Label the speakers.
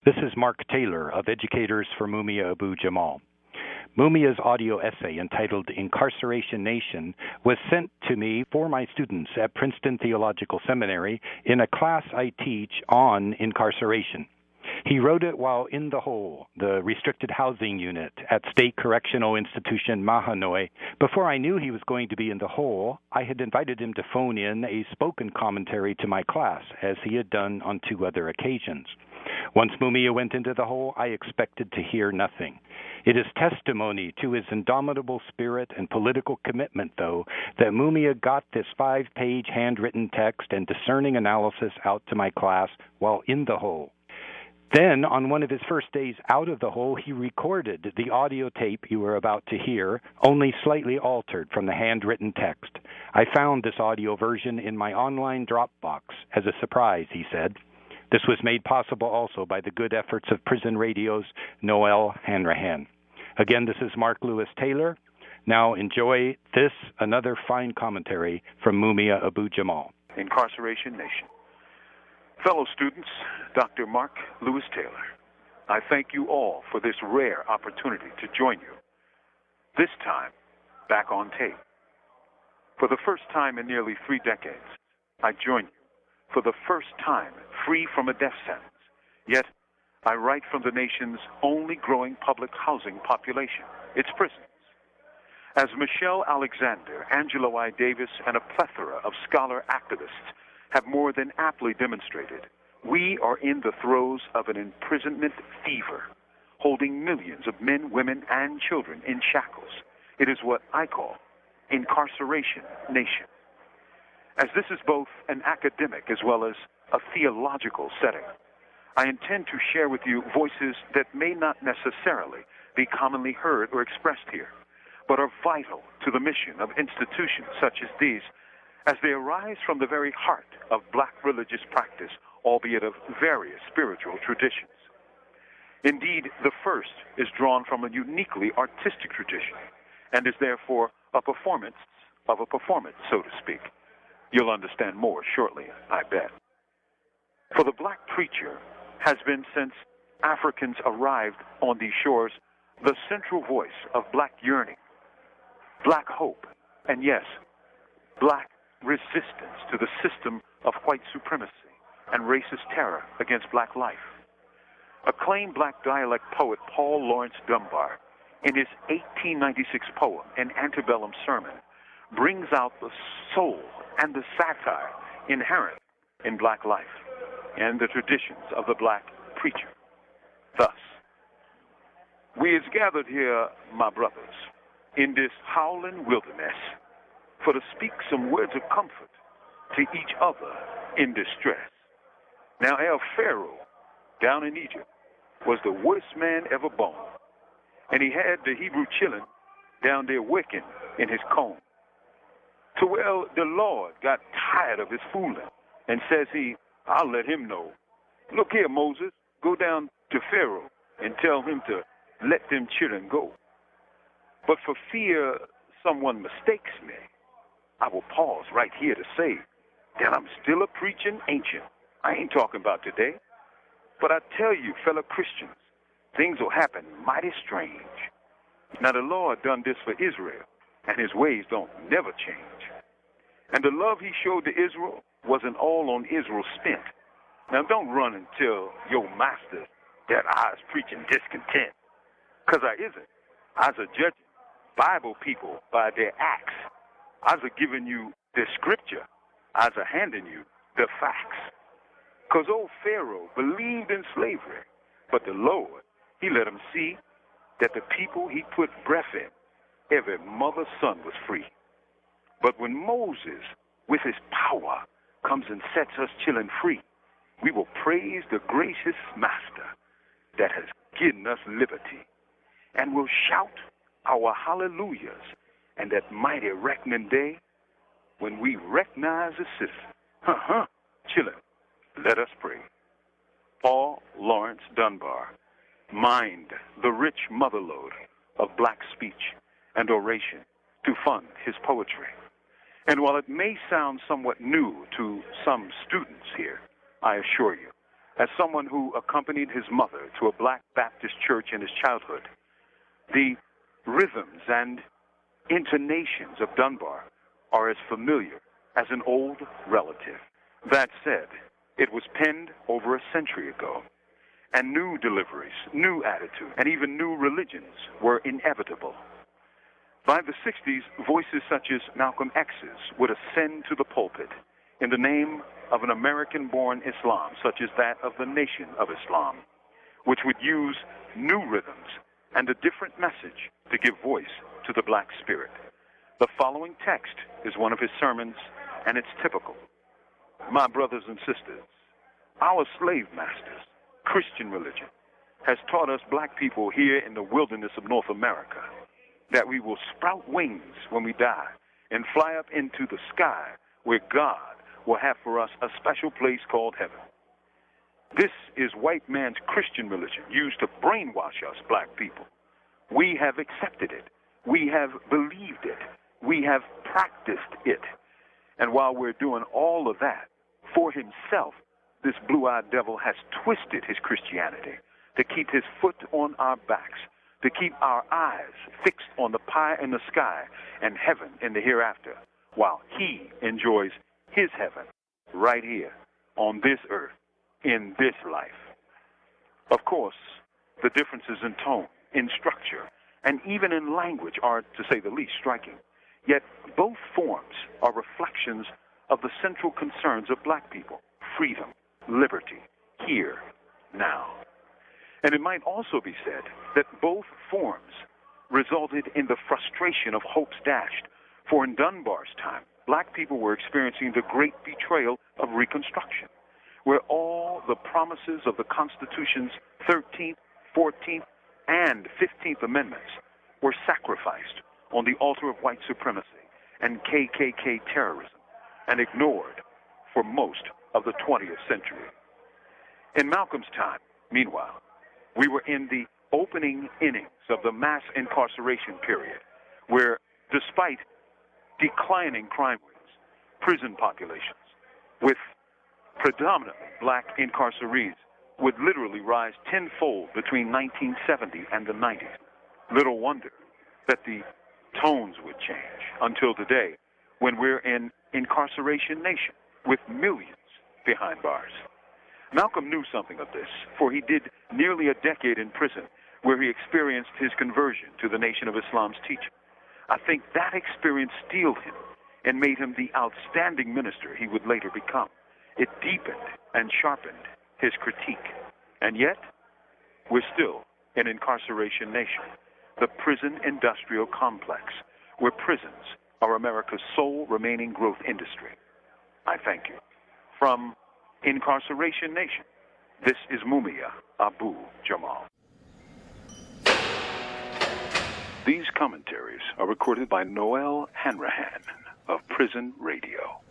Speaker 1: This is Mark Taylor of Educators for Mumia Abu Jamal. Mumia's audio essay entitled Incarceration Nation was sent to me for my students at Princeton Theological Seminary in a class I teach on incarceration. He wrote it while in the hole, the restricted housing unit at State Correctional Institution Mahanoy. Before I knew he was going to be in the hole, I had invited him to phone in a spoken commentary to my class, as he had done on 2 other occasions. Once Mumia went into the hole, I expected to hear nothing. It is testimony to his indomitable spirit and political commitment, though, that Mumia got this 5-page handwritten text and discerning analysis out to my class while in the hole. Then, on one of his first days out of the hole, he recorded the audio tape you were about to hear, only slightly altered from the handwritten text. I found this audio version in my online Dropbox as a surprise, he said. This was made possible also by the good efforts of Prison Radio's Noel Hanrahan. Again, this is Mark Lewis Taylor. Now enjoy this, another fine commentary from Mumia Abu Jamal.
Speaker 2: Incarceration Nation. Fellow students, Dr. Mark Lewis Taylor, I thank you all for this rare opportunity to join you, this time back on tape. For the first time in nearly 3 decades, I join you for the first time free from a death sentence, yet I write from the nation's only growing public housing population, its prisons. As Michelle Alexander, Angelo I. Davis, and a plethora of scholar activists have more than aptly demonstrated, we are in the throes of an imprisonment fever, holding millions of men, women, and children in shackles. It is what I call Incarceration Nation. As this is both an academic as well as a theological setting, I intend to share with you voices that may not necessarily be commonly heard or expressed here, but are vital to the mission of institutions such as these, as they arise from the very heart of black religious practice, albeit of various spiritual traditions. Indeed, the first is drawn from a uniquely artistic tradition, and is therefore a performance of a performance, so to speak. You'll understand more shortly, I bet. For the black preacher has been, since Africans arrived on these shores, the central voice of black yearning, black hope, and yes, black resistance to the system of white supremacy and racist terror against black life. Acclaimed black dialect poet Paul Laurence Dunbar, in his 1896 poem, An Antebellum Sermon, brings out the soul and the satire inherent in black life and the traditions of the black preacher. Thus, we is gathered here, my brothers, in this howling wilderness, for to speak some words of comfort to each other in distress. Now, El Pharaoh, down in Egypt, was the worst man ever born, and he had the Hebrew children down there wicked in his comb. So, well, the Lord got tired of his fooling, and says he, I'll let him know. Look here, Moses, go down to Pharaoh and tell him to let them children go. But for fear someone mistakes me, I will pause right here to say that I'm still a preaching ancient. I ain't talking about today. But I tell you, fellow Christians, things will happen mighty strange. Now the Lord done this for Israel, and his ways don't never change. And the love he showed to Israel wasn't all on Israel spent. Now don't run and tell your master that I was preaching discontent, because I isn't. I was judging Bible people by their acts. I was giving you the scripture. I was handing you the facts. Because old Pharaoh believed in slavery, but the Lord, he let him see that the people he put breath in, every mother's son was free. But when Moses, with his power, comes and sets us children free, we will praise the gracious master that has given us liberty, and will shout our hallelujahs and that mighty reckoning day when we recognize the citizen. Children, let us pray. Paul Laurence Dunbar mined the rich motherlode of black speech and oration to fund his poetry. And while it may sound somewhat new to some students here, I assure you, As someone who accompanied his mother to a black Baptist church in his childhood, the rhythms and intonations of Dunbar are as familiar as an old relative. That said, it was penned over a century ago, and new deliveries, new attitudes, and even new religions were inevitable. By the 60s, voices such as Malcolm X's would ascend to the pulpit in the name of an American-born Islam, such as that of the Nation of Islam, which would use new rhythms and a different message to give voice to the black spirit. The following text is one of his sermons, and it's typical. My brothers and sisters, our slave masters, Christian religion, has taught us black people here in the wilderness of North America that we will sprout wings when we die and fly up into the sky where God will have for us a special place called heaven. This is white man's Christian religion used to brainwash us black people. We have accepted it. We have believed it. We have practiced it. And while we're doing all of that, for himself, this blue-eyed devil has twisted his Christianity to keep his foot on our backs, to keep our eyes fixed on the pie in the sky and heaven in the hereafter, while he enjoys his heaven right here on this earth, in this life. Of course, the differences in tone, in structure, and even in language are, to say the least, striking. Yet both forms are reflections of the central concerns of black people: freedom, liberty, here, now. And it might also be said that both forms resulted in the frustration of hopes dashed, for in Dunbar's time, black people were experiencing the great betrayal of Reconstruction, where all the promises of the Constitution's 13th, 14th, and 15th Amendments were sacrificed on the altar of white supremacy and KKK terrorism and ignored for most of the 20th century. In Malcolm's time, meanwhile, we were in the opening innings of the mass incarceration period, where despite declining crime rates, prison populations with predominantly black incarcerees would literally rise tenfold between 1970 and the 90s. Little wonder that the tones would change until today, when we're in Incarceration Nation with millions behind bars. Malcolm knew something of this, for he did nearly a decade in prison, where he experienced his conversion to the Nation of Islam's teaching. I think that experience steeled him and made him the outstanding minister he would later become. It deepened and sharpened his critique. And yet, we're still in Incarceration Nation, the prison industrial complex, where prisons are America's sole remaining growth industry. I thank you. From Incarceration Nation, this is Mumia Abu Jamal. These commentaries are recorded by Noel Hanrahan of Prison Radio.